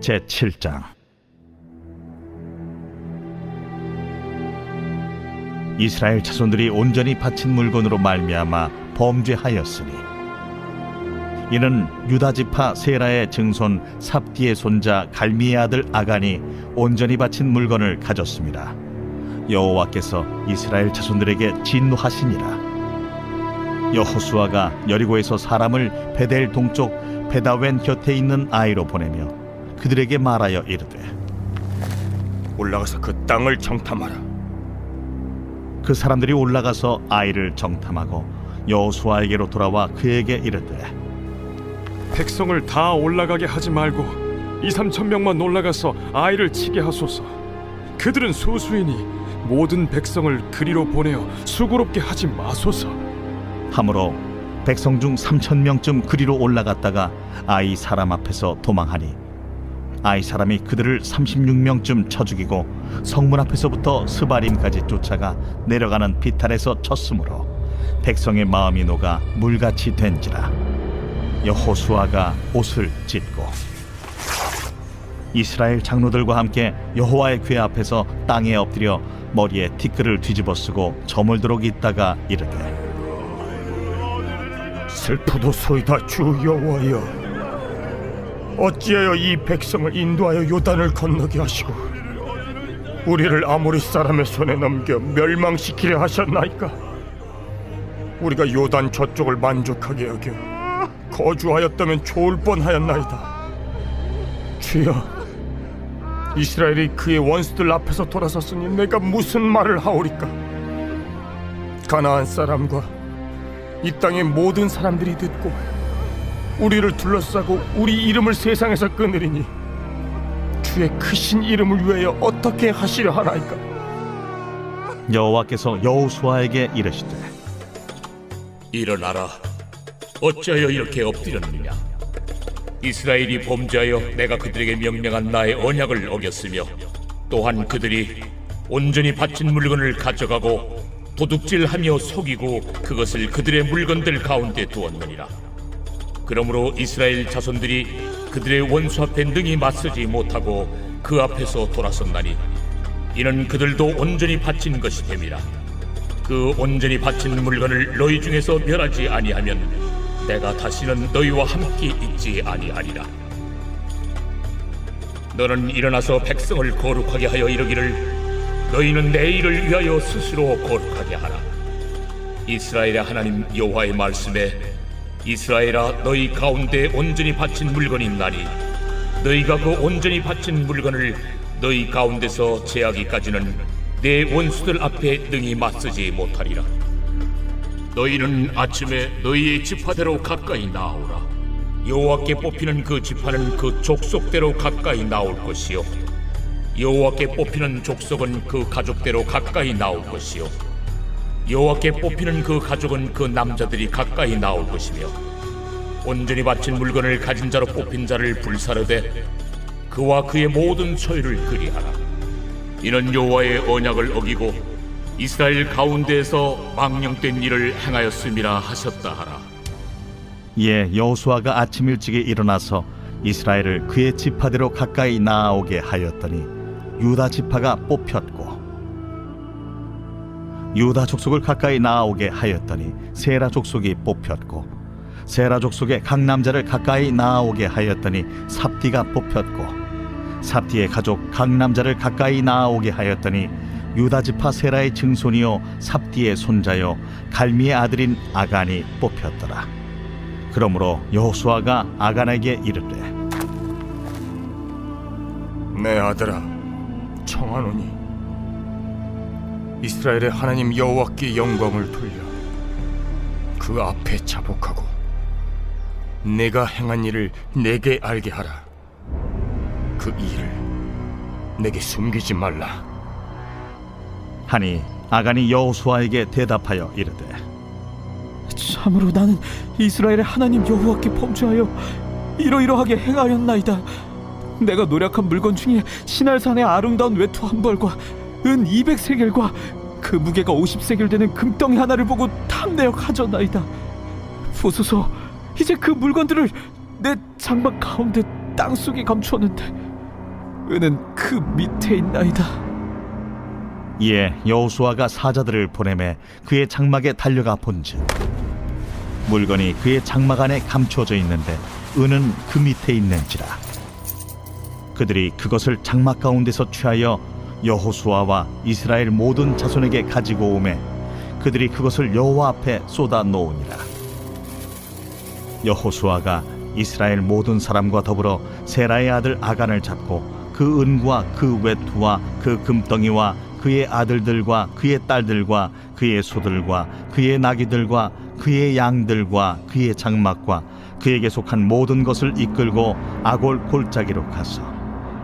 제7장. 이스라엘 자손들이 온전히 바친 물건으로 말미암아 범죄하였으니 이는 유다 지파 세라의 증손 삽디의 손자 갈미의 아들 아간이 온전히 바친 물건을 가졌습니다. 여호와께서 이스라엘 자손들에게 진노하시니라. 여호수아가 여리고에서 사람을 베델 동쪽 베다웬 곁에 있는 아이로 보내며 그들에게 말하여 이르되, 올라가서 그 땅을 정탐하라. 그 사람들이 올라가서 아이를 정탐하고 여호수아에게로 돌아와 그에게 이르되, 백성을 다 올라가게 하지 말고 2-3천 명만 올라가서 아이를 치게 하소서. 그들은 소수이니 모든 백성을 그리로 보내어 수고롭게 하지 마소서. 하므로 백성 중 3,000명쯤 그리로 올라갔다가 아이 사람 앞에서 도망하니 아이 사람이 그들을 36명쯤 쳐 죽이고 성문 앞에서부터 스바림까지 쫓아가 내려가는 비탈에서 쳤으므로 백성의 마음이 녹아 물같이 된지라. 여호수아가 옷을 찢고 이스라엘 장로들과 함께 여호와의 궤 앞에서 땅에 엎드려 머리에 티끌을 뒤집어 쓰고 저물도록 있다가 이르되, 슬프도소이다 주 여호와여, 어찌하여 이 백성을 인도하여 요단을 건너게 하시고 우리를 아모리 사람의 손에 넘겨 멸망시키려 하셨나이까? 우리가 요단 저쪽을 만족하게 여겨 거주하였다면 좋을 뻔하였나이다. 주여, 이스라엘이 그의 원수들 앞에서 돌아섰으니 내가 무슨 말을 하오리까? 가나안 사람과 이 땅의 모든 사람들이 듣고 우리를 둘러싸고 우리 이름을 세상에서 끊으리니 주의 크신 이름을 위하여 어떻게 하시려 하나이까? 여호와께서 여호수아에게 이르시되, 일어나라. 어찌하여 이렇게 엎드렸느냐? 이스라엘이 범죄하여 내가 그들에게 명령한 나의 언약을 어겼으며 또한 그들이 온전히 바친 물건을 가져가고 도둑질하며 속이고 그것을 그들의 물건들 가운데 두었느니라. 그러므로 이스라엘 자손들이 그들의 원수 앞에 능히 맞서지 못하고 그 앞에서 돌아섰나니 이는 그들도 온전히 바친 것이 됨이라. 그 온전히 바친 물건을 너희 중에서 멸하지 아니하면 내가 다시는 너희와 함께 있지 아니하리라. 너는 일어나서 백성을 거룩하게 하여 이르기를, 너희는 내 일을 위하여 스스로 거룩하게 하라. 이스라엘의 하나님 여호와의 말씀에, 이스라엘아, 너희 가운데 온전히 바친 물건이 있나니 너희가 그 온전히 바친 물건을 너희 가운데서 제하기까지는 내 원수들 앞에 능히 맞서지 못하리라. 너희는 아침에 너희의 지파대로 가까이 나오라. 여호와께 뽑히는 그 지파는 그 족속대로 가까이 나올 것이요, 여호와께 뽑히는 족속은 그 가족대로 가까이 나올 것이요, 여호와께 뽑히는 그 가족은 그 남자들이 가까이 나올 것이며, 온전히 바친 물건을 가진 자로 뽑힌 자를 불사르되 그와 그의 모든 소유를 그리하라. 이는 여호와의 언약을 어기고 이스라엘 가운데에서 망령된 일을 행하였음이라 하셨다 하라. 이에 여호수아가 아침 일찍에 일어나서 이스라엘을 그의 지파대로 가까이 나아오게 하였더니 유다 지파가 뽑혔고, 유다 족속을 가까이 나아오게 하였더니 세라 족속이 뽑혔고, 세라 족속의 각 남자를 가까이 나아오게 하였더니 삽디가 뽑혔고, 삽디의 가족 각 남자를 가까이 나아오게 하였더니 유다 지파 세라의 증손이요 삽디의 손자요 갈미의 아들인 아간이 뽑혔더라. 그러므로 여호수아가 아간에게 이르되, 내 아들아, 청하노니 이스라엘의 하나님 여호와께 영광을 돌려 그 앞에 자복하고 내가 행한 일을 내게 알게 하라. 그 일을 내게 숨기지 말라. 하니 아간이 여호수아에게 대답하여 이르되, 참으로 나는 이스라엘의 하나님 여호와께 범죄하여 이러이러하게 행하였나이다. 내가 노력한 물건 중에 시날산의 아름다운 외투 한 벌과 은 200세겔과 그 무게가 50세겔 되는 금덩이 하나를 보고 탐내어 가져나이다. 보소서, 이제 그 물건들을 내 장막 가운데 땅속에 감추었는데 은은 그 밑에 있나이다. 이에 여호수아가 사자들을 보내매 그의 장막에 달려가 본즉 물건이 그의 장막 안에 감추어져 있는데 은은 그 밑에 있는지라. 그들이 그것을 장막 가운데서 취하여 여호수아와 이스라엘 모든 자손에게 가지고 오매 그들이 그것을 여호와 앞에 쏟아 놓으니라. 여호수아가 이스라엘 모든 사람과 더불어 세라의 아들 아간을 잡고 그 은과 그 외투와 그 금덩이와 그의 아들들과 그의 딸들과 그의 소들과 그의 나귀들과 그의 양들과 그의 장막과 그에게 속한 모든 것을 이끌고 아골 골짜기로 가서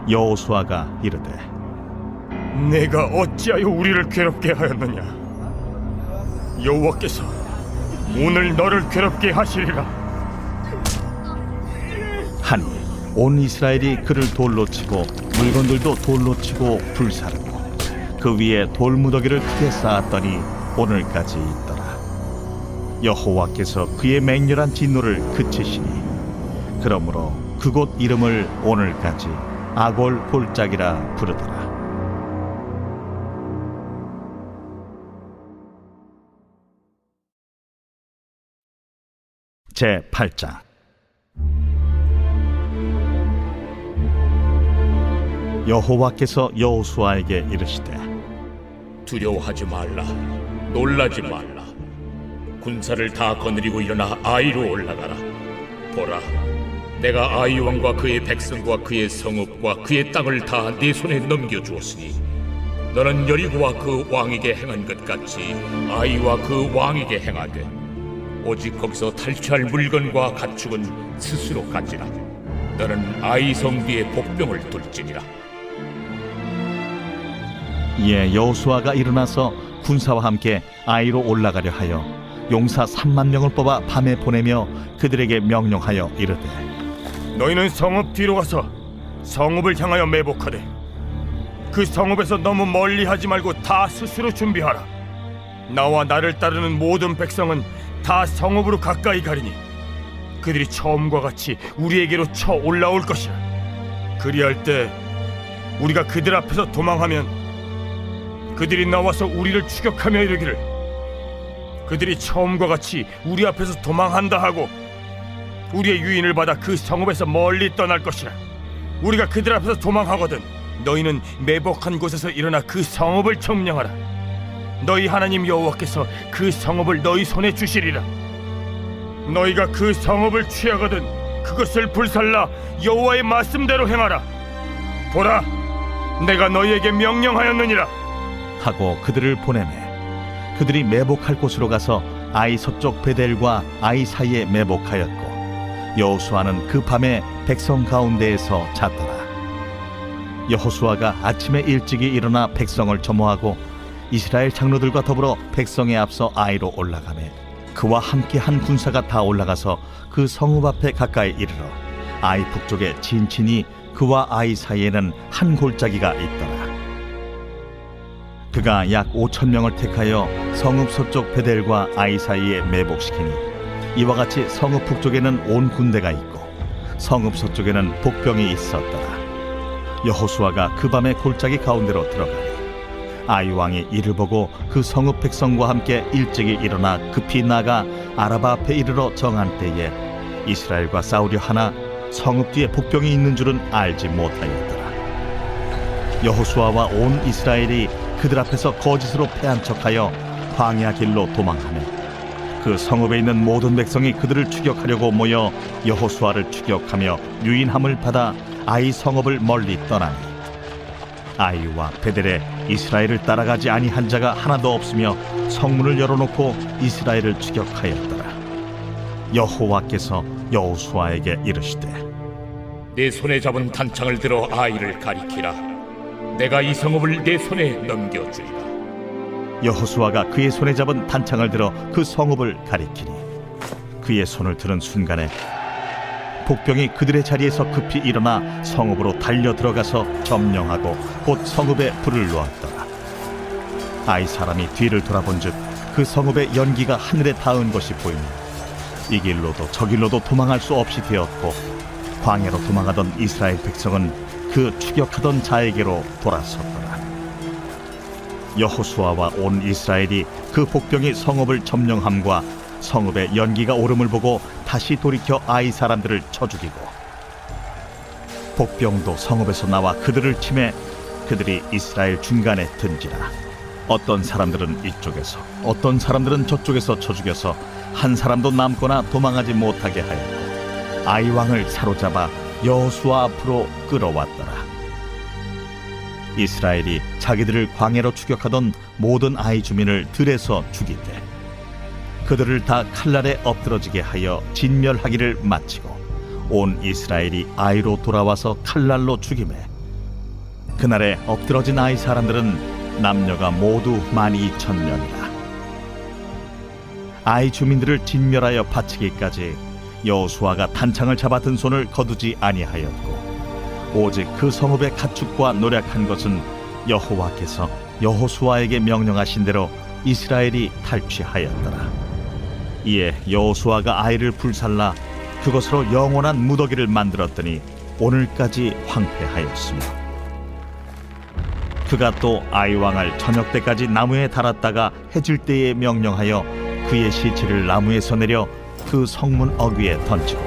여호수아가 이르되 내가 어찌하여 우리를 괴롭게 하였느냐? 여호와께서 오늘 너를 괴롭게 하시리라. 하니 온 이스라엘이 그를 돌로 치고 물건들도 돌로 치고 불사르고 그 위에 돌무더기를 크게 쌓았더니 오늘까지 있더라. 여호와께서 그의 맹렬한 진노를 그치시니 그러므로 그곳 이름을 오늘까지 아골 골짜기라 부르더라. 제 8장. 여호와께서 여호수아에게 이르시되 두려워하지 말라, 놀라지 말라. 군사를 다 거느리고 일어나 아이로 올라가라. 보라, 내가 아이 왕과 그의 백성과 그의 성읍과 그의 땅을 다 네 손에 넘겨주었으니 너는 여리고와 그 왕에게 행한 것 같이 아이와 그 왕에게 행하되 오직 거기서 탈취할 물건과 가축은 스스로 가지라. 너는 아이 성 뒤에 복병을 둘지니라. 이에 여호수아가 일어나서 군사와 함께 아이로 올라가려 하여 용사 3만 명을 뽑아 밤에 보내며 그들에게 명령하여 이르되 너희는 성읍 뒤로 가서 성읍을 향하여 매복하되 그 성읍에서 너무 멀리 하지 말고 다 스스로 준비하라. 나와 나를 따르는 모든 백성은 다 성읍으로 가까이 가리니 그들이 처음과 같이 우리에게로 쳐 올라올 것이라. 그리할 때 우리가 그들 앞에서 도망하면 그들이 나와서 우리를 추격하며 이르기를 그들이 처음과 같이 우리 앞에서 도망한다 하고 우리의 유인을 받아 그 성읍에서 멀리 떠날 것이라. 우리가 그들 앞에서 도망하거든 너희는 매복한 곳에서 일어나 그 성읍을 점령하라. 너희 하나님 여호와께서 그 성읍을 너희 손에 주시리라. 너희가 그 성읍을 취하거든 그것을 불살라 여호와의 말씀대로 행하라. 보라, 내가 너희에게 명령하였느니라. 하고 그들을 보내매 그들이 매복할 곳으로 가서 아이 서쪽 베델과 아이 사이에 매복하였고 여호수아는 그 밤에 백성 가운데에서 잤더라. 여호수아가 아침에 일찍이 일어나 백성을 점호하고 이스라엘 장로들과 더불어 백성에 앞서 아이로 올라가매 그와 함께 한 군사가 다 올라가서 그 성읍 앞에 가까이 이르러 아이 북쪽에 진친이 그와 아이 사이에는 한 골짜기가 있더라. 그가 약 5천 명을 택하여 성읍 서쪽 베델과 아이 사이에 매복시키니 이와 같이 성읍 북쪽에는 온 군대가 있고 성읍 서쪽에는 복병이 있었더라. 여호수아가 그 밤에 골짜기 가운데로 들어가니 아이 왕이 이를 보고 그 성읍 백성과 함께 일찍이 일어나 급히 나가 아라바 앞에 이르러 정한 때에 이스라엘과 싸우려 하나 성읍 뒤에 복병이 있는 줄은 알지 못하였더라. 여호수아와 온 이스라엘이 그들 앞에서 거짓으로 패한 척하여 광야 길로 도망하며 그 성읍에 있는 모든 백성이 그들을 추격하려고 모여 여호수아를 추격하며 유인함을 받아 아이 성읍을 멀리 떠나니 아이와 베델에 이스라엘을 따라가지 아니한 자가 하나도 없으며 성문을 열어놓고 이스라엘을 추격하였더라. 여호와께서 여호수아에게 이르시되 내 손에 잡은 단창을 들어 아이를 가리키라. 내가 이 성읍을 내 손에 넘겨주리라. 여호수아가 그의 손에 잡은 단창을 들어 그 성읍을 가리키니 그의 손을 들은 순간에 복병이 그들의 자리에서 급히 일어나 성읍으로 달려 들어가서 점령하고 곧 성읍에 불을 놓았더라. 아이 사람이 뒤를 돌아본즉 그 성읍의 연기가 하늘에 닿은 것이 보이니 이 길로도 저 길로도 도망할 수 없이 되었고 광야로 도망하던 이스라엘 백성은 그 추격하던 자에게로 돌아섰더라. 여호수아와 온 이스라엘이 그 복병이 성읍을 점령함과 성읍에 연기가 오름을 보고 다시 돌이켜 아이 사람들을 쳐 죽이고, 복병도 성읍에서 나와 그들을 치매 그들이 이스라엘 중간에 든지라. 어떤 사람들은 이쪽에서 어떤 사람들은 저쪽에서 쳐 죽여서 한 사람도 남거나 도망하지 못하게 하였고, 아이 왕을 사로잡아 여호수아 앞으로 끌어왔더라. 이스라엘이 자기들을 광야로 추격하던 모든 아이 주민을 들에서 죽이되 그들을 다 칼날에 엎드러지게 하여 진멸하기를 마치고 온 이스라엘이 아이로 돌아와서 칼날로 죽이매, 그날에 엎드러진 아이 사람들은 남녀가 모두 12,000명이라. 아이 주민들을 진멸하여 바치기까지 여호수아가 단창을 잡아 든 손을 거두지 아니하였고, 오직 그 성읍의 가축과 노략한 것은 여호와께서 여호수아에게 명령하신 대로 이스라엘이 탈취하였더라. 이에 여호수아가 아이를 불살라 그것으로 영원한 무더기를 만들었더니 오늘까지 황폐하였으며, 그가 또 아이 왕을 저녁 때까지 나무에 달았다가 해질 때에 명령하여 그의 시체를 나무에서 내려 그 성문 어귀에 던지고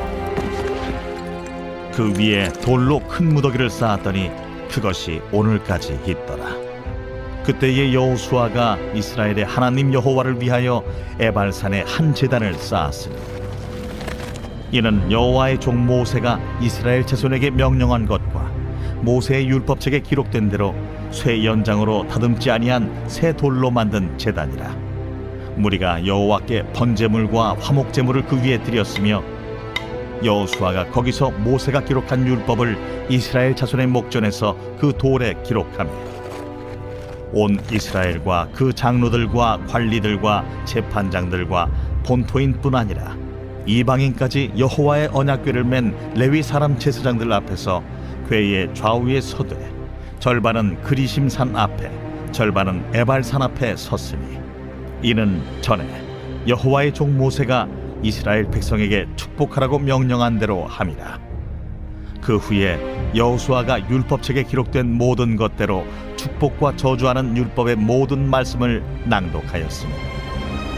그 위에 돌로 큰 무더기를 쌓았더니 그것이 오늘까지 있더라. 그때에 여호수아가 이스라엘의 하나님 여호와를 위하여 에발산에 한 제단을 쌓았으니, 이는 여호와의 종 모세가 이스라엘 자손에게 명령한 것과 모세의 율법책에 기록된 대로 쇠 연장으로 다듬지 아니한 새 돌로 만든 제단이라. 무리가 여호와께 번제물과 화목제물을 그 위에 드렸으며, 여호수아가 거기서 모세가 기록한 율법을 이스라엘 자손의 목전에서 그 돌에 기록하며, 온 이스라엘과 그 장로들과 관리들과 재판장들과 본토인뿐 아니라 이방인까지 여호와의 언약궤를 맨 레위 사람 제사장들 앞에서 궤의 좌우에 서되, 절반은 그리심산 앞에 절반은 에발산 앞에 섰으니, 이는 전에 여호와의 종 모세가 이스라엘 백성에게 축복하라고 명령한 대로 함이라. 그 후에 여호수아가 율법책에 기록된 모든 것대로 축복과 저주하는 율법의 모든 말씀을 낭독하였으니,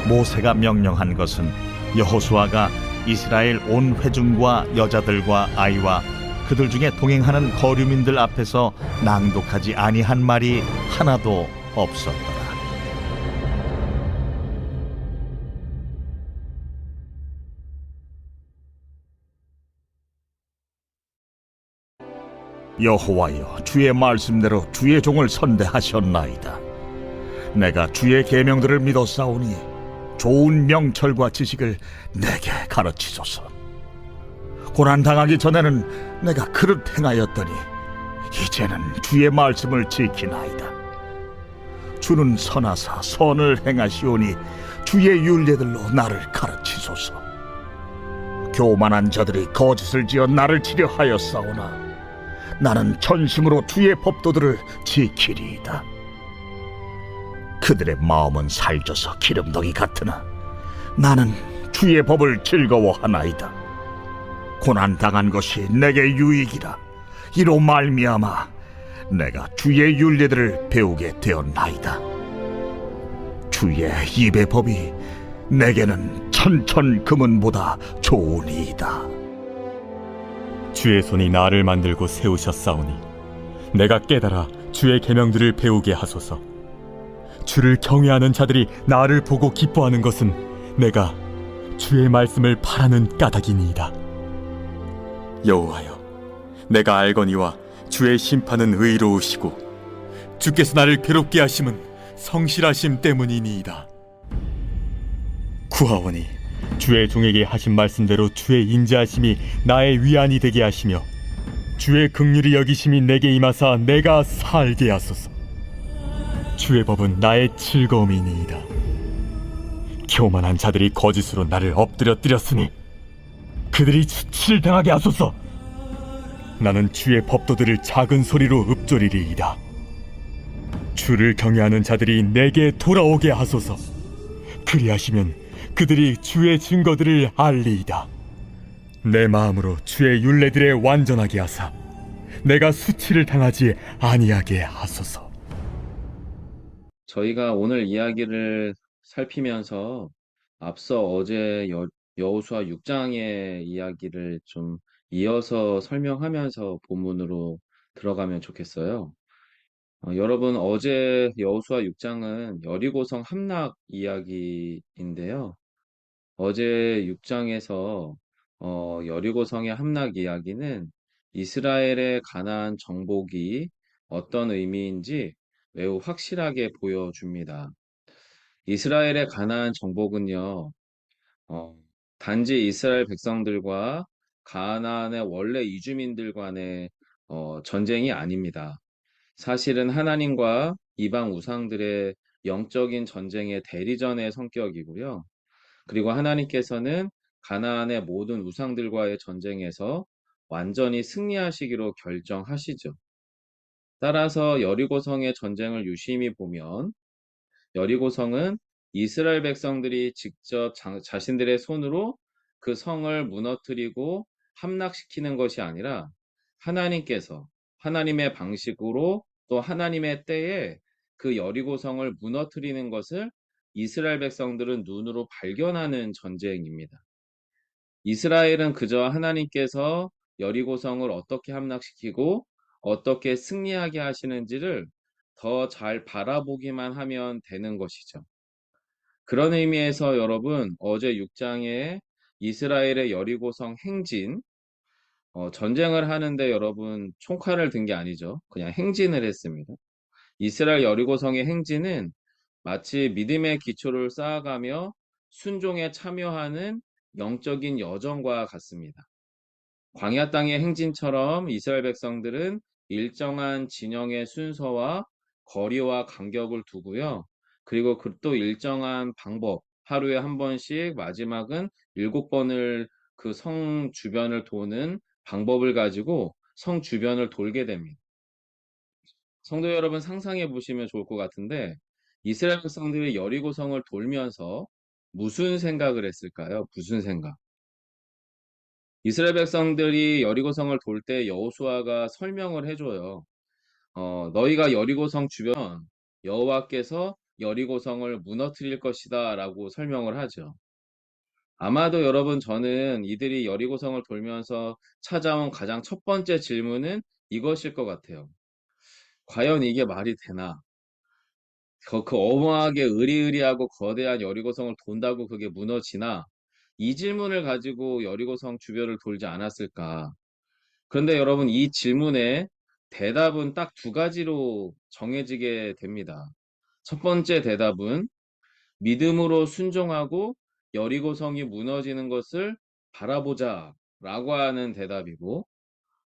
모세가 명령한 것은 여호수아가 이스라엘 온 회중과 여자들과 아이와 그들 중에 동행하는 거류민들 앞에서 낭독하지 아니한 말이 하나도 없었더라. 여호와여, 주의 말씀대로 주의 종을 선대하셨나이다. 내가 주의 계명들을 믿었사오니 좋은 명철과 지식을 내게 가르치소서. 고난당하기 전에는 내가 그릇 행하였더니 이제는 주의 말씀을 지키나이다. 주는 선하사 선을 행하시오니 주의 율례들로 나를 가르치소서. 교만한 자들이 거짓을 지어 나를 치려 하였사오나 나는 전심으로 주의 법도들을 지키리이다. 그들의 마음은 살쪄서 기름덩이 같으나 나는 주의 법을 즐거워하나이다. 고난당한 것이 내게 유익이라. 이로 말미암아 내가 주의 율례들을 배우게 되었나이다. 주의 입의 법이 내게는 천천 금은보다 좋으니이다. 주의 손이 나를 만들고 세우셨사오니 내가 깨달아 주의 계명들을 배우게 하소서. 주를 경외하는 자들이 나를 보고 기뻐하는 것은 내가 주의 말씀을 바라는 까닭이니이다. 여호와여, 내가 알거니와 주의 심판은 의로우시고 주께서 나를 괴롭게 하심은 성실하심 때문이니이다. 구하오니 주의 종에게 하신 말씀대로 주의 인자하심이 나의 위안이 되게 하시며 주의 긍휼히 여기심이 내게 임하사 내가 살게 하소서. 주의 법은 나의 즐거움이니이다. 교만한 자들이 거짓으로 나를 엎드려뜨렸으니 그들이 수치를 당하게 하소서. 나는 주의 법도들을 작은 소리로 읊조리리이다. 주를 경외하는 자들이 내게 돌아오게 하소서. 그리하시면 그들이 주의 증거들을 알리이다. 내 마음으로 주의 율례들에 완전하게 하사 내가 수치를 당하지 아니하게 하소서. 저희가 오늘 이야기를 살피면서 앞서 어제 여호수아 6장의 이야기를 좀 이어서 설명하면서 본문으로 들어가면 좋겠어요. 여러분, 어제 여호수아 6장은 여리고성 함락 이야기인데요. 어제 6장에서 여리고성의 함락 이야기는 이스라엘의 가나안 정복이 어떤 의미인지 매우 확실하게 보여줍니다. 이스라엘의 가나안 정복은요, 어, 단지 이스라엘 백성들과 가나안의 원래 이주민들 간의 전쟁이 아닙니다. 사실은 하나님과 이방 우상들의 영적인 전쟁의 대리전의 성격이고요. 그리고 하나님께서는 가나안의 모든 우상들과의 전쟁에서 완전히 승리하시기로 결정하시죠. 따라서 여리고성의 전쟁을 유심히 보면 여리고성은 이스라엘 백성들이 직접 자신들의 손으로 그 성을 무너뜨리고 함락시키는 것이 아니라 하나님께서 하나님의 방식으로 또 하나님의 때에 그 여리고성을 무너뜨리는 것을 이스라엘 백성들은 눈으로 발견하는 전쟁입니다. 이스라엘은 그저 하나님께서 여리고성을 어떻게 함락시키고 어떻게 승리하게 하시는지를 더 잘 바라보기만 하면 되는 것이죠. 그런 의미에서 여러분, 어제 6장에 이스라엘의 여리고성 행진, 전쟁을 하는데 여러분 총칼을 든 게 아니죠. 그냥 행진을 했습니다. 이스라엘 여리고성의 행진은 마치 믿음의 기초를 쌓아가며 순종에 참여하는 영적인 여정과 같습니다. 광야 땅의 행진처럼 이스라엘 백성들은 일정한 진영의 순서와 거리와 간격을 두고요. 그리고 또 일정한 방법, 하루에 한 번씩 마지막은 7번을 그 성 주변을 도는 방법을 가지고 성 주변을 돌게 됩니다. 성도 여러분, 상상해 보시면 좋을 것 같은데 이스라엘 백성들이 여리고성을 돌면서 무슨 생각을 했을까요? 무슨 생각? 이스라엘 백성들이 여리고성을 돌 때 여호수아가 설명을 해줘요. 너희가 여리고성 주변 여호와께서 여리고성을 무너뜨릴 것이다 라고 설명을 하죠. 아마도 여러분, 저는 이들이 여리고성을 돌면서 찾아온 가장 첫 번째 질문은 이것일 것 같아요. 과연 이게 말이 되나? 그 어마하게 으리으리하고 거대한 여리고성을 돈다고 그게 무너지나? 이 질문을 가지고 여리고성 주변을 돌지 않았을까? 그런데 여러분, 이 질문의 대답은 딱 두 가지로 정해지게 됩니다. 첫 번째 대답은 믿음으로 순종하고 여리고성이 무너지는 것을 바라보자 라고 하는 대답이고,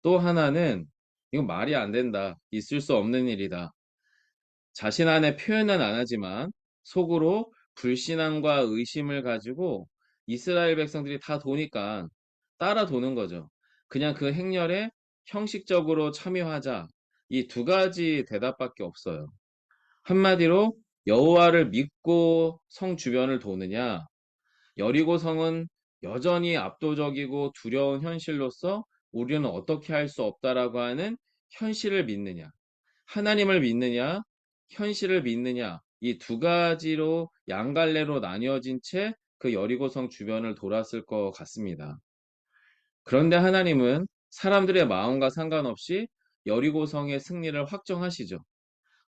또 하나는 이건 말이 안 된다, 있을 수 없는 일이다, 자신 안에 표현은 안 하지만 속으로 불신앙과 의심을 가지고 이스라엘 백성들이 다 도니까 따라 도는 거죠. 그냥 그 행렬에 형식적으로 참여하자. 이 두 가지 대답밖에 없어요. 한마디로 여호와를 믿고 성 주변을 도느냐, 여리고 성은 여전히 압도적이고 두려운 현실로서 우리는 어떻게 할 수 없다라고 하는 현실을 믿느냐, 하나님을 믿느냐, 현실을 믿느냐, 이 두 가지로 양갈래로 나뉘어진 채 그 여리고성 주변을 돌았을 것 같습니다. 그런데 하나님은 사람들의 마음과 상관없이 여리고성의 승리를 확정하시죠.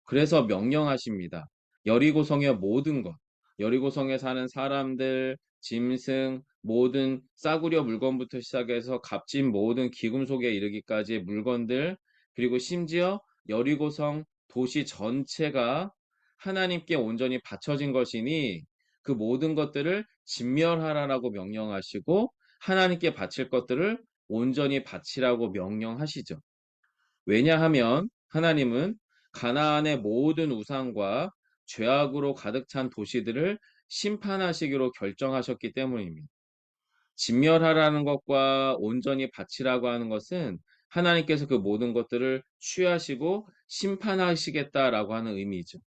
그래서 명령하십니다. 여리고성의 모든 것, 여리고성에 사는 사람들, 짐승, 모든 싸구려 물건부터 시작해서 값진 모든 기금속에 이르기까지의 물건들, 그리고 심지어 여리고성 도시 전체가 하나님께 온전히 바쳐진 것이니 그 모든 것들을 진멸하라라고 명령하시고 하나님께 바칠 것들을 온전히 바치라고 명령하시죠. 왜냐하면 하나님은 가나안의 모든 우상과 죄악으로 가득 찬 도시들을 심판하시기로 결정하셨기 때문입니다. 진멸하라는 것과 온전히 바치라고 하는 것은 하나님께서 그 모든 것들을 취하시고 심판하시겠다라고 하는 의미죠.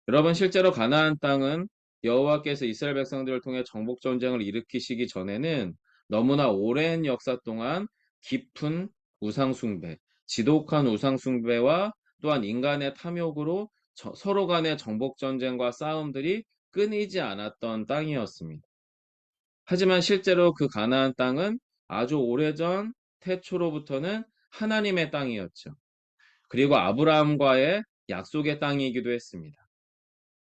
여러분, 실제로 가나안 땅은 여호와께서 이스라엘 백성들을 통해 정복 전쟁을 일으키시기 전에는 너무나 오랜 역사 동안 깊은 우상 숭배, 지독한 우상 숭배와 또한 인간의 탐욕으로 서로 간의 정복 전쟁과 싸움들이 끊이지 않았던 땅이었습니다. 하지만 실제로 그 가나안 땅은 아주 오래전 태초로부터는 하나님의 땅이었죠. 그리고 아브라함과의 약속의 땅이기도 했습니다.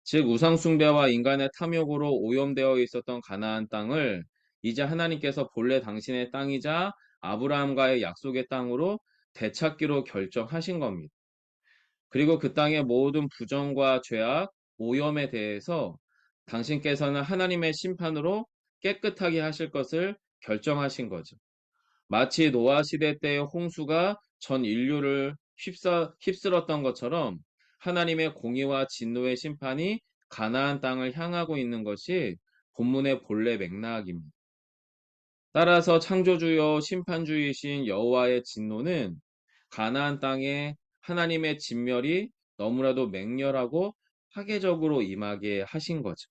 즉 우상 숭배와 인간의 탐욕으로 오염되어 있었던 가나안 땅을 이제 하나님께서 본래 당신의 땅이자 아브라함과의 약속의 땅으로 되찾기로 결정하신 겁니다. 그리고 그 땅의 모든 부정과 죄악, 오염에 대해서 당신께서는 하나님의 심판으로 깨끗하게 하실 것을 결정하신 거죠. 마치 노아 시대 때의 홍수가 전 인류를 휩쓸었던 것처럼 하나님의 공의와 진노의 심판이 가나안 땅을 향하고 있는 것이 본문의 본래 맥락입니다. 따라서 창조주요 심판주이신 여호와의 진노는 가나안 땅에 하나님의 진멸이 너무나도 맹렬하고 파괴적으로 임하게 하신 거죠.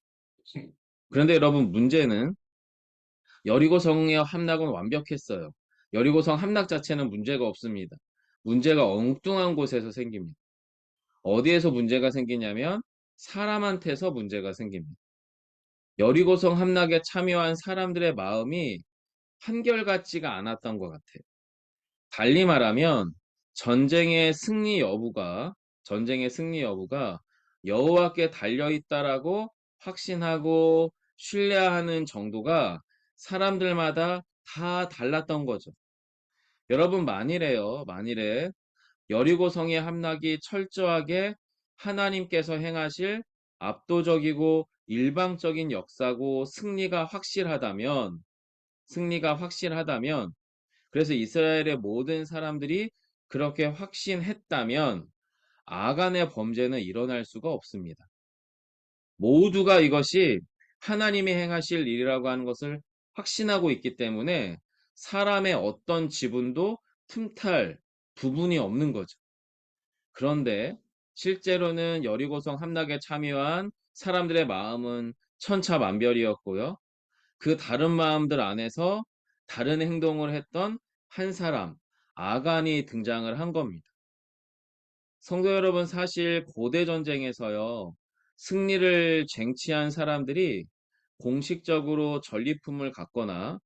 그런데 여러분 문제는 여리고성의 함락은 완벽했어요. 여리고성 함락 자체는 문제가 없습니다. 문제가 엉뚱한 곳에서 생깁니다. 어디에서 문제가 생기냐면 사람한테서 문제가 생깁니다. 여리고성 함락에 참여한 사람들의 마음이 한결같지가 않았던 것 같아요. 달리 말하면 전쟁의 승리 여부가 여호와께 달려 있다라고 확신하고 신뢰하는 정도가 사람들마다 다 달랐던 거죠. 여러분 만일에 여리고성의 함락이 철저하게 하나님께서 행하실 압도적이고 일방적인 역사고 승리가 확실하다면 그래서 이스라엘의 모든 사람들이 그렇게 확신했다면 아간의 범죄는 일어날 수가 없습니다. 모두가 이것이 하나님이 행하실 일이라고 하는 것을 확신하고 있기 때문에 사람의 어떤 지분도 틈탈 부분이 없는 거죠. 그런데 실제로는 여리고성 함락에 참여한 사람들의 마음은 천차만별이었고요. 그 다른 마음들 안에서 다른 행동을 했던 한 사람, 아간이 등장을 한 겁니다. 성도 여러분, 사실 고대 전쟁에서요, 승리를 쟁취한 사람들이 공식적으로 전리품을 갖거나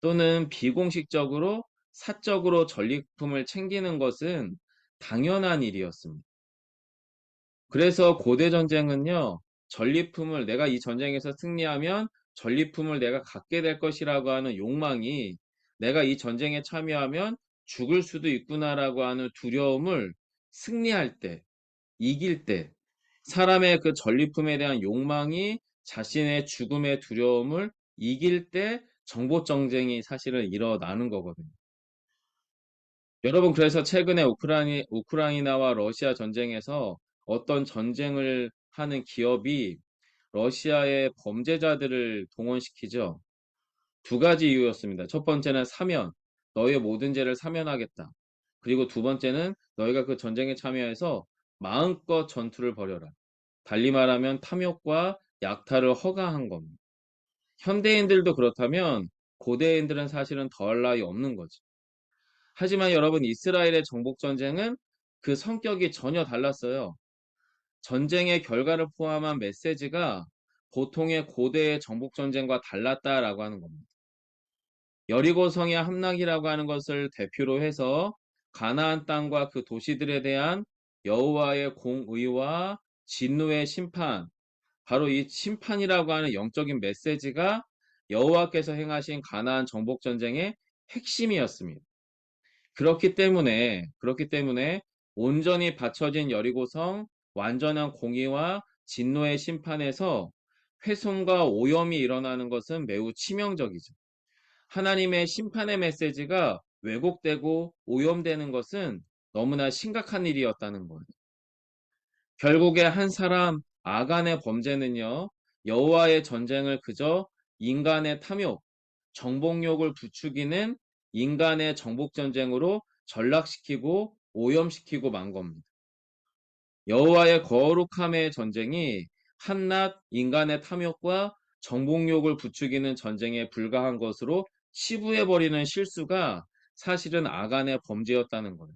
또는 비공식적으로 사적으로 전리품을 챙기는 것은 당연한 일이었습니다. 그래서 고대 전쟁은요, 내가 이 전쟁에서 승리하면 전리품을 내가 갖게 될 것이라고 하는 욕망이 내가 이 전쟁에 참여하면 죽을 수도 있구나라고 하는 두려움을 승리할 때, 이길 때, 사람의 그 전리품에 대한 욕망이 자신의 죽음의 두려움을 이길 때 정복 전쟁이 사실은 일어나는 거거든요. 여러분, 그래서 최근에 우크라이나와 러시아 전쟁에서 어떤 전쟁을 하는 기업이 러시아의 범죄자들을 동원시키죠. 두 가지 이유였습니다. 첫 번째는 사면, 너희의 모든 죄를 사면하겠다. 그리고 두 번째는 너희가 그 전쟁에 참여해서 마음껏 전투를 벌여라. 달리 말하면 탐욕과 약탈을 허가한 겁니다. 현대인들도 그렇다면 고대인들은 사실은 더할 나위 없는 거죠. 하지만 여러분 이스라엘의 정복전쟁은 그 성격이 전혀 달랐어요. 전쟁의 결과를 포함한 메시지가 보통의 고대의 정복전쟁과 달랐다라고 하는 겁니다. 여리고성의 함락이라고 하는 것을 대표로 해서 가나안 땅과 그 도시들에 대한 여호와의 공의와 진노의 심판, 바로 이 심판이라고 하는 영적인 메시지가 여호와께서 행하신 가나안 정복전쟁의 핵심이었습니다. 그렇기 때문에 온전히 받쳐진 여리고성, 완전한 공의와 진노의 심판에서 훼손과 오염이 일어나는 것은 매우 치명적이죠. 하나님의 심판의 메시지가 왜곡되고 오염되는 것은 너무나 심각한 일이었다는 거예요. 결국에 한 사람 아간의 범죄는요, 여호와의 전쟁을 그저 인간의 탐욕, 정복욕을 부추기는 인간의 정복 전쟁으로 전락시키고 오염시키고 만 겁니다. 여호와의 거룩함의 전쟁이 한낱 인간의 탐욕과 정복욕을 부추기는 전쟁에 불과한 것으로 치부해버리는 실수가 사실은 아간의 범죄였다는 거예요.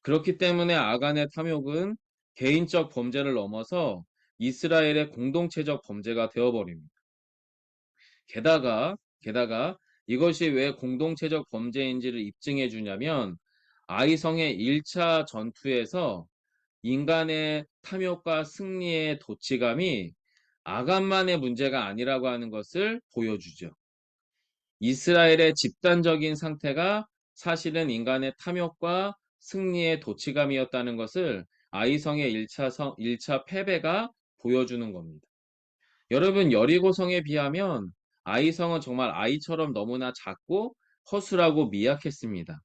그렇기 때문에 아간의 탐욕은 개인적 범죄를 넘어서 이스라엘의 공동체적 범죄가 되어버립니다. 게다가 이것이 왜 공동체적 범죄인지를 입증해 주냐면 아이성의 1차 전투에서 인간의 탐욕과 승리의 도치감이 아간만의 문제가 아니라고 하는 것을 보여주죠. 이스라엘의 집단적인 상태가 사실은 인간의 탐욕과 승리의 도치감이었다는 것을 아이성의 1차 패배가 보여주는 겁니다. 여러분, 여리고성에 비하면 아이성은 정말 아이처럼 너무나 작고 허술하고 미약했습니다.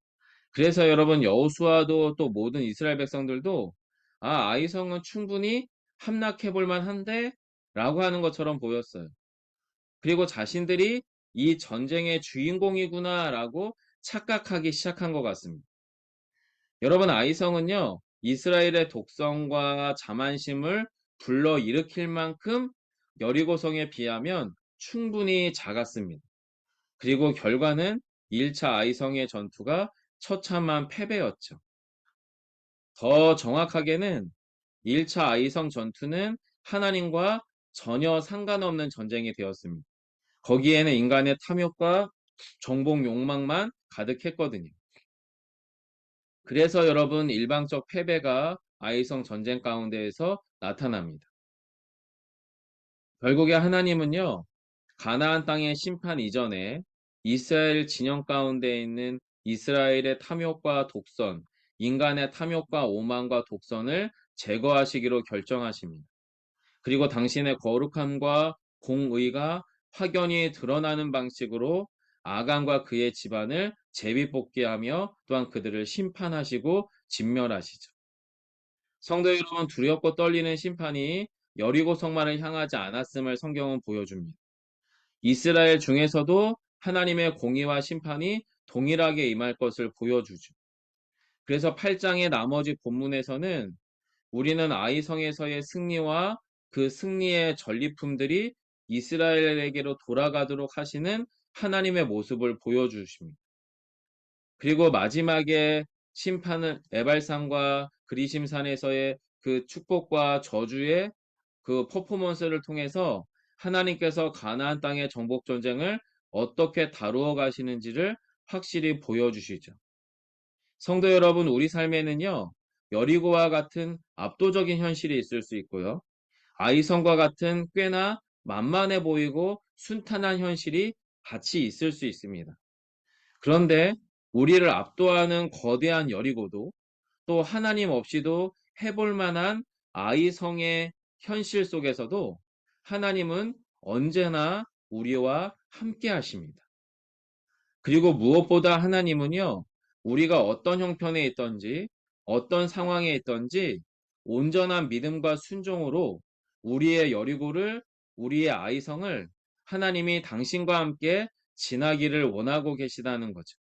그래서 여러분, 여호수아도 또 모든 이스라엘 백성들도 아이성은 충분히 함락해 볼 만한데 라고 하는 것처럼 보였어요. 그리고 자신들이 이 전쟁의 주인공이구나 라고 착각하기 시작한 것 같습니다. 여러분, 아이성은요, 이스라엘의 독성과 자만심을 불러일으킬 만큼 여리고성에 비하면 충분히 작았습니다. 그리고 결과는 1차 아이성의 전투가 처참한 패배였죠. 더 정확하게는 1차 아이성 전투는 하나님과 전혀 상관없는 전쟁이 되었습니다. 거기에는 인간의 탐욕과 정복 욕망만 가득했거든요. 그래서 여러분, 일방적 패배가 아이성 전쟁 가운데에서 나타납니다. 결국에 하나님은요, 가나안 땅의 심판 이전에 이스라엘 진영 가운데 있는 이스라엘의 탐욕과 독선, 인간의 탐욕과 오만과 독선을 제거하시기로 결정하십니다. 그리고 당신의 거룩함과 공의가 확연히 드러나는 방식으로 아간과 그의 집안을 제비뽑기하며 또한 그들을 심판하시고 진멸하시죠. 성도 여러분, 두렵고 떨리는 심판이 여리고 성만을 향하지 않았음을 성경은 보여줍니다. 이스라엘 중에서도 하나님의 공의와 심판이 동일하게 임할 것을 보여주죠. 그래서 8장의 나머지 본문에서는 우리는 아이성에서의 승리와 그 승리의 전리품들이 이스라엘에게로 돌아가도록 하시는 하나님의 모습을 보여주십니다. 그리고 마지막에 심판을 에발산과 그리심산에서의 그 축복과 저주의 그 퍼포먼스를 통해서 하나님께서 가나안 땅의 정복 전쟁을 어떻게 다루어 가시는지를 확실히 보여주시죠. 성도 여러분, 우리 삶에는요, 여리고와 같은 압도적인 현실이 있을 수 있고요, 아이성과 같은 꽤나 만만해 보이고 순탄한 현실이 같이 있을 수 있습니다. 그런데 우리를 압도하는 거대한 여리고도 또 하나님 없이도 해볼 만한 아이성의 현실 속에서도 하나님은 언제나 우리와 함께 하십니다. 그리고 무엇보다 하나님은요, 우리가 어떤 형편에 있든지 어떤 상황에 있든지 온전한 믿음과 순종으로 우리의 여리고를, 우리의 아이성을 하나님이 당신과 함께 지나기를 원하고 계시다는 거죠.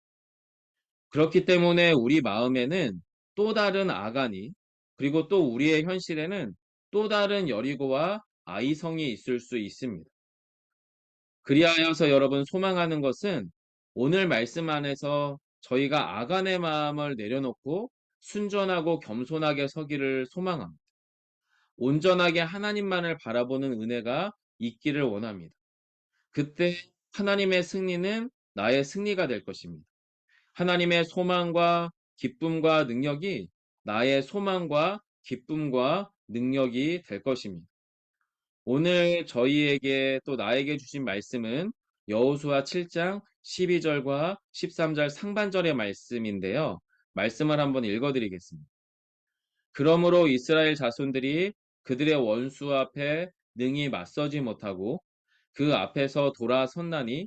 그렇기 때문에 우리 마음에는 또 다른 아간이, 그리고 또 우리의 현실에는 또 다른 여리고와 아이성이 있을 수 있습니다. 그리하여서 여러분, 소망하는 것은 오늘 말씀 안에서 저희가 아간의 마음을 내려놓고 순전하고 겸손하게 서기를 소망합니다. 온전하게 하나님만을 바라보는 은혜가 있기를 원합니다. 그때 하나님의 승리는 나의 승리가 될 것입니다. 하나님의 소망과 기쁨과 능력이 나의 소망과 기쁨과 능력이 될 것입니다. 오늘 저희에게 또 나에게 주신 말씀은 여호수아 7장 12절과 13절 상반절의 말씀인데요. 말씀을 한번 읽어드리겠습니다. 그러므로 이스라엘 자손들이 그들의 원수 앞에 능히 맞서지 못하고 그 앞에서 돌아섰나니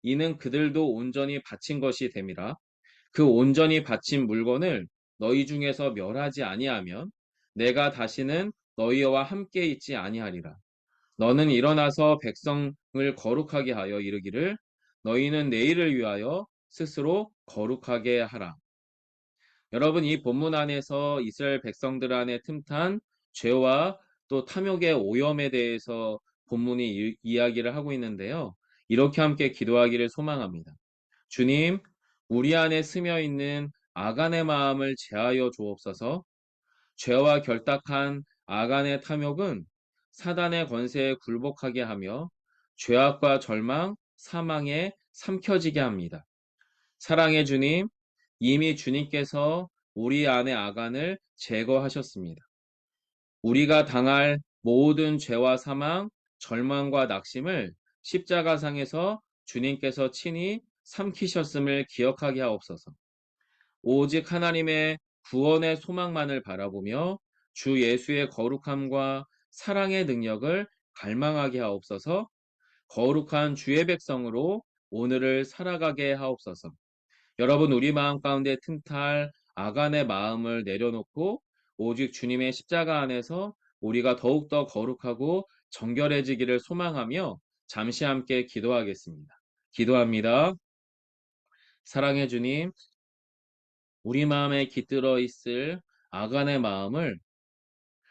이는 그들도 온전히 바친 것이 됨이라. 그 온전히 바친 물건을 너희 중에서 멸하지 아니하면 내가 다시는 너희와 함께 있지 아니하리라. 너는 일어나서 백성을 거룩하게 하여 이르기를 너희는 내일을 위하여 스스로 거룩하게 하라. 여러분, 이 본문 안에서 이스라엘 백성들 안에 틈탄 죄와 또 탐욕의 오염에 대해서 본문이 이야기를 하고 있는데요. 이렇게 함께 기도하기를 소망합니다. 주님, 우리 안에 스며 있는 아간의 마음을 제하여 주옵소서. 죄와 결탁한 아간의 탐욕은 사단의 권세에 굴복하게 하며 죄악과 절망, 사망에 삼켜지게 합니다. 사랑의 주님, 이미 주님께서 우리 안의 아간을 제거하셨습니다. 우리가 당할 모든 죄와 사망, 절망과 낙심을 십자가상에서 주님께서 친히 삼키셨음을 기억하게 하옵소서. 오직 하나님의 구원의 소망만을 바라보며 주 예수의 거룩함과 사랑의 능력을 갈망하게 하옵소서. 거룩한 주의 백성으로 오늘을 살아가게 하옵소서. 여러분, 우리 마음 가운데 틈탈 아간의 마음을 내려놓고 오직 주님의 십자가 안에서 우리가 더욱더 거룩하고 정결해지기를 소망하며 잠시 함께 기도하겠습니다. 기도합니다. 사랑의 주님, 우리 마음에 깃들어 있을 아간의 마음을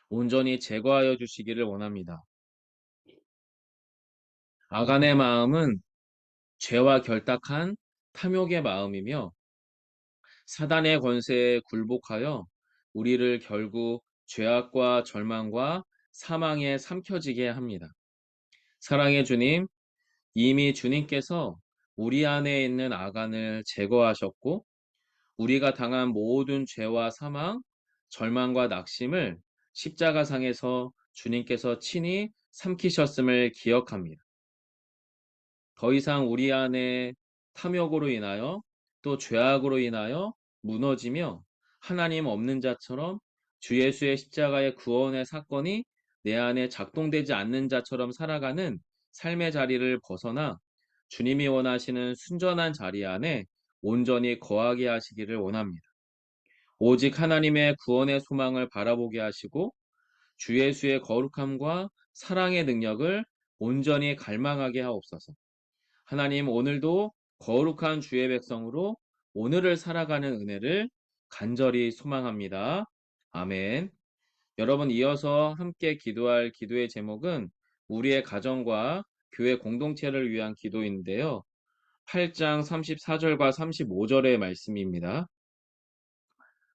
온전히 제거하여 주시기를 원합니다. 아간의 마음은 죄와 결탁한 탐욕의 마음이며 사단의 권세에 굴복하여 우리를 결국 죄악과 절망과 사망에 삼켜지게 합니다. 사랑의 주님, 이미 주님께서 우리 안에 있는 아간을 제거하셨고 우리가 당한 모든 죄와 사망, 절망과 낙심을 십자가상에서 주님께서 친히 삼키셨음을 기억합니다. 더 이상 우리 안에 탐욕으로 인하여 또 죄악으로 인하여 무너지며 하나님 없는 자처럼 주 예수의 십자가의 구원의 사건이 내 안에 작동되지 않는 자처럼 살아가는 삶의 자리를 벗어나 주님이 원하시는 순전한 자리 안에 온전히 거하게 하시기를 원합니다. 오직 하나님의 구원의 소망을 바라보게 하시고 주 예수의 거룩함과 사랑의 능력을 온전히 갈망하게 하옵소서. 하나님, 오늘도 거룩한 주의 백성으로 오늘을 살아가는 은혜를 간절히 소망합니다. 아멘. 여러분, 이어서 함께 기도할 기도의 제목은 우리의 가정과 교회 공동체를 위한 기도인데요. 8장 34절과 35절의 말씀입니다.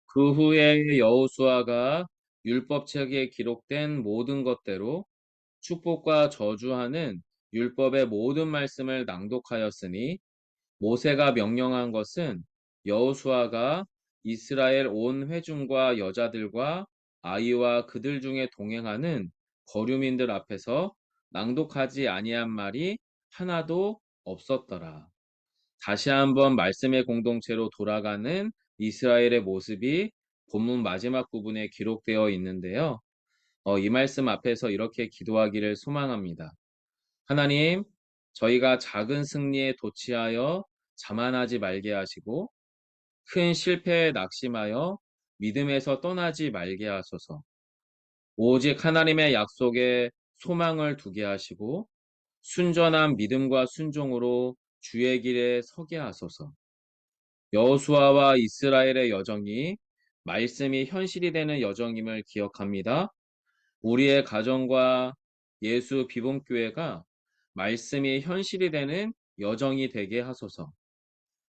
그 후에 여호수아가 율법책에 기록된 모든 것대로 축복과 저주하는 율법의 모든 말씀을 낭독하였으니 모세가 명령한 것은 여호수아가 이스라엘 온 회중과 여자들과 아이와 그들 중에 동행하는 거류민들 앞에서 낭독하지 아니한 말이 하나도 없었더라. 다시 한번 말씀의 공동체로 돌아가는 이스라엘의 모습이 본문 마지막 부분에 기록되어 있는데요. 이 말씀 앞에서 이렇게 기도하기를 소망합니다. 하나님, 저희가 작은 승리에 도취하여 자만하지 말게 하시고 큰 실패에 낙심하여 믿음에서 떠나지 말게 하소서. 오직 하나님의 약속에 소망을 두게 하시고 순전한 믿음과 순종으로 주의 길에 서게 하소서. 여호수아와 이스라엘의 여정이 말씀이 현실이 되는 여정임을 기억합니다. 우리의 가정과 예수 비봉교회가 말씀이 현실이 되는 여정이 되게 하소서.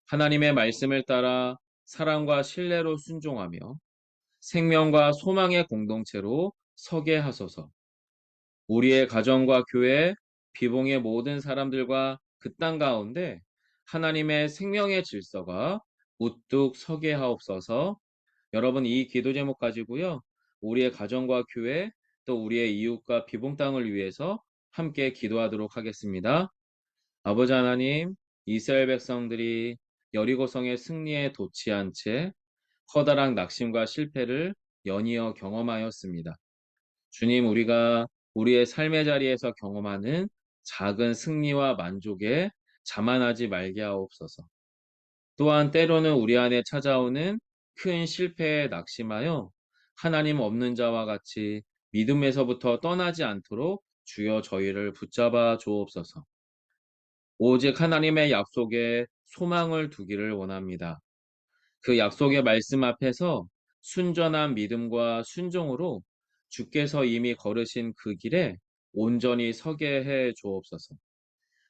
하나님의 말씀을 따라 사랑과 신뢰로 순종하며 생명과 소망의 공동체로 서게 하소서. 우리의 가정과 교회, 비봉의 모든 사람들과 그 땅 가운데 하나님의 생명의 질서가 우뚝 서게 하옵소서. 여러분, 이 기도 제목 가지고요, 우리의 가정과 교회, 또 우리의 이웃과 비봉 땅을 위해서 함께 기도하도록 하겠습니다. 아버지 하나님, 이스라엘 백성들이 여리고성의 승리에 도취한 채 커다란 낙심과 실패를 연이어 경험하였습니다. 주님, 우리가 우리의 삶의 자리에서 경험하는 작은 승리와 만족에 자만하지 말게 하옵소서. 또한 때로는 우리 안에 찾아오는 큰 실패에 낙심하여 하나님 없는 자와 같이 믿음에서부터 떠나지 않도록 주여 저희를 붙잡아 주옵소서. 오직 하나님의 약속에 소망을 두기를 원합니다. 그 약속의 말씀 앞에서 순전한 믿음과 순종으로 주께서 이미 걸으신 그 길에 온전히 서게 해 주옵소서.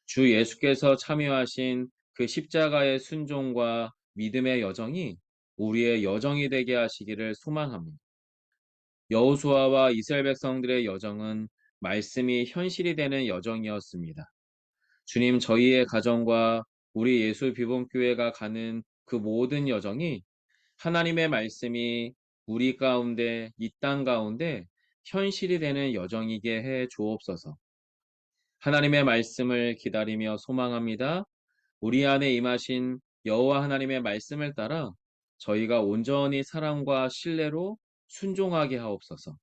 주 예수께서 참여하신 그 십자가의 순종과 믿음의 여정이 우리의 여정이 되게 하시기를 소망합니다. 여호수아와 이스라엘 백성들의 여정은 말씀이 현실이 되는 여정이었습니다. 주님, 저희의 가정과 우리 예수 비봉교회가 가는 그 모든 여정이 하나님의 말씀이 우리 가운데, 이 땅 가운데 현실이 되는 여정이게 해 주옵소서. 하나님의 말씀을 기다리며 소망합니다. 우리 안에 임하신 여호와 하나님의 말씀을 따라 저희가 온전히 사랑과 신뢰로 순종하게 하옵소서.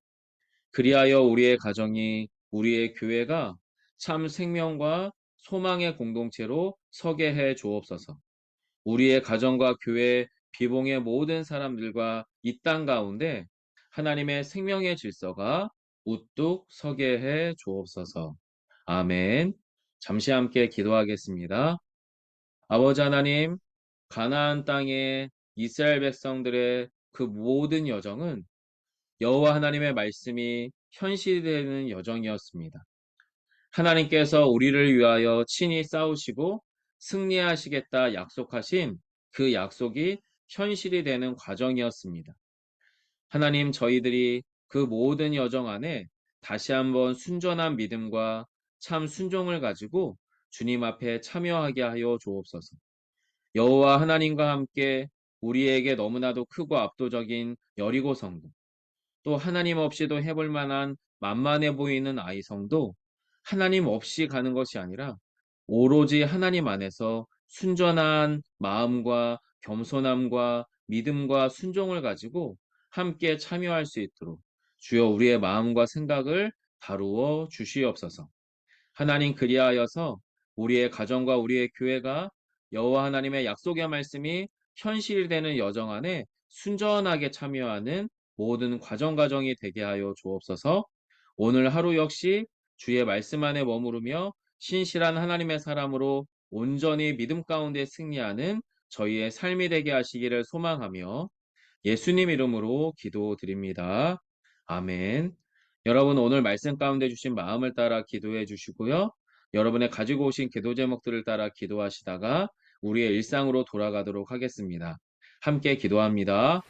그리하여 우리의 가정이, 우리의 교회가 참 생명과 소망의 공동체로 서게 해 주옵소서. 우리의 가정과 교회, 비봉의 모든 사람들과 이 땅 가운데 하나님의 생명의 질서가 우뚝 서게 해 주옵소서. 아멘. 잠시 함께 기도하겠습니다. 아버지 하나님, 가나안 땅의 이스라엘 백성들의 그 모든 여정은 여호와 하나님의 말씀이 현실이 되는 여정이었습니다. 하나님께서 우리를 위하여 친히 싸우시고 승리하시겠다 약속하신 그 약속이 현실이 되는 과정이었습니다. 하나님, 저희들이 그 모든 여정 안에 다시 한번 순전한 믿음과 참 순종을 가지고 주님 앞에 참여하게 하여 주옵소서. 여호와 하나님과 함께 우리에게 너무나도 크고 압도적인 여리고 성도, 또 하나님 없이도 해볼 만한 만만해 보이는 아이 성도, 하나님 없이 가는 것이 아니라 오로지 하나님 안에서 순전한 마음과 겸손함과 믿음과 순종을 가지고 함께 참여할 수 있도록 주여 우리의 마음과 생각을 다루어 주시옵소서. 하나님, 그리하여서 우리의 가정과 우리의 교회가 여호와 하나님의 약속의 말씀이 현실이 되는 여정 안에 순전하게 참여하는 모든 과정이 되게 하여 주옵소서. 오늘 하루 역시 주의 말씀 안에 머무르며 신실한 하나님의 사람으로 온전히 믿음 가운데 승리하는 저희의 삶이 되게 하시기를 소망하며 예수님 이름으로 기도드립니다. 아멘. 여러분, 오늘 말씀 가운데 주신 마음을 따라 기도해 주시고요. 여러분의 가지고 오신 기도 제목들을 따라 기도하시다가 우리의 일상으로 돌아가도록 하겠습니다. 함께 기도합니다.